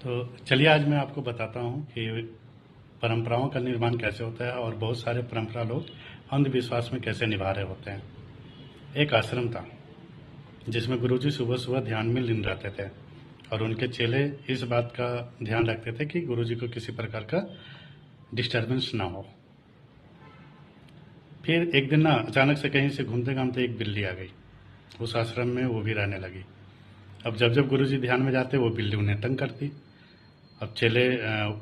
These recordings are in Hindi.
तो चलिए आज मैं आपको बताता हूँ कि परंपराओं का निर्माण कैसे होता है और बहुत सारे परंपरा लोग अंधविश्वास में कैसे निभा रहे होते हैं। एक आश्रम था जिसमें गुरुजी सुबह सुबह ध्यान में लीन रहते थे और उनके चेले इस बात का ध्यान रखते थे कि गुरुजी को किसी प्रकार का डिस्टरबेंस ना हो। फिर एक दिन ना अचानक से कहीं से घूमते घामते एक बिल्ली आ गई उस आश्रम में, वो भी रहने लगी। अब जब जब गुरुजी ध्यान में जाते वो बिल्ली उन्हें तंग करती। अब चेले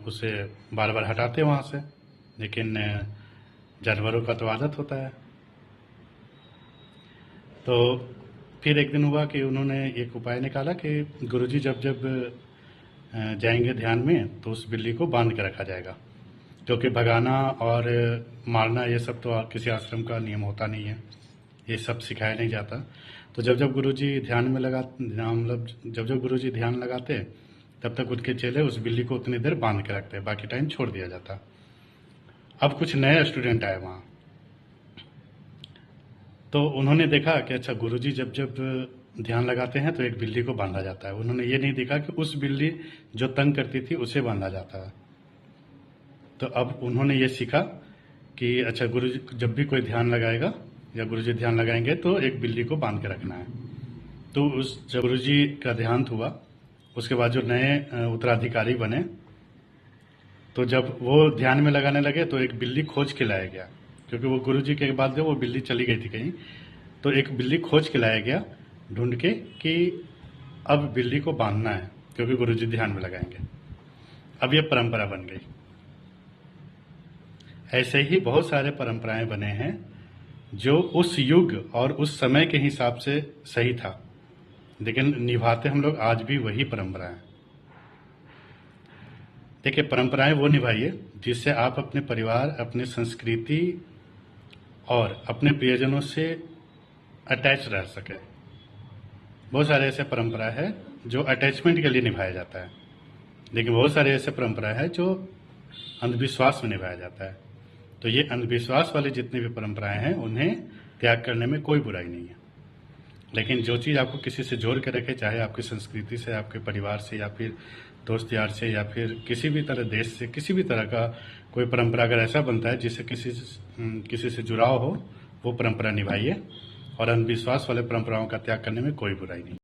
उसे बार बार हटाते वहाँ से, लेकिन जानवरों का तो आदत होता है। तो फिर एक दिन हुआ कि उन्होंने एक उपाय निकाला कि गुरुजी जब जब जाएंगे ध्यान में तो उस बिल्ली को बांध के रखा जाएगा, क्योंकि भगाना और मारना ये सब तो किसी आश्रम का नियम होता नहीं है, ये सब सिखाया नहीं जाता। तो जब जब गुरुजी ध्यान में मतलब जब जब गुरुजी ध्यान लगाते तब तक उनके चेले उस बिल्ली को उतनी देर बांध के रखते, बाकी टाइम छोड़ दिया जाता। अब कुछ नए स्टूडेंट आए वहाँ, तो उन्होंने देखा कि अच्छा गुरुजी जब जब ध्यान लगाते हैं तो एक बिल्ली को बांधा जाता है। उन्होंने ये नहीं देखा कि उस बिल्ली जो तंग करती थी उसे बांधा जाता है। तो अब उन्होंने ये सीखा कि अच्छा गुरुजी जब भी कोई ध्यान लगाएगा या गुरुजी ध्यान लगाएंगे तो एक बिल्ली को बांध के रखना है। तो उस जब गुरुजी का ध्यान हुआ उसके बाद जो नए उत्तराधिकारी बने, तो जब वो ध्यान में लगाने लगे तो एक बिल्ली खोज के लाया गया, क्योंकि वो गुरुजी के बाद जो वो बिल्ली चली गई थी कहीं, तो एक बिल्ली खोज के लाया गया ढूंढ के कि अब बिल्ली को बांधना है क्योंकि गुरुजी ध्यान में लगाएंगे। अब ये परंपरा बन गई। ऐसे ही बहुत सारे परंपराएं बने हैं जो उस युग और उस समय के हिसाब से सही था, लेकिन निभाते हम लोग आज भी वही परंपराएं। देखिए, परंपराएं वो निभाइए जिससे आप अपने परिवार, अपनी संस्कृति और अपने प्रियजनों से अटैच रह सके। बहुत सारे ऐसे परंपरा है जो अटैचमेंट के लिए निभाया जाता है, लेकिन बहुत सारे ऐसे परंपरा है जो अंधविश्वास में निभाया जाता है। तो ये अंधविश्वास वाली जितनी भी परंपराएं हैं उन्हें त्याग करने में कोई बुराई नहीं है, लेकिन जो चीज़ आपको किसी से जोड़ के रखे, चाहे आपकी संस्कृति से, आपके परिवार से, या फिर दोस्त यार से, या फिर किसी भी तरह देश से, किसी भी तरह का कोई परंपरा अगर ऐसा बनता है जिससे किसी से जुड़ाव हो, वो परंपरा निभाइए। और अंधविश्वास वाले परंपराओं का त्याग करने में कोई बुराई नहीं।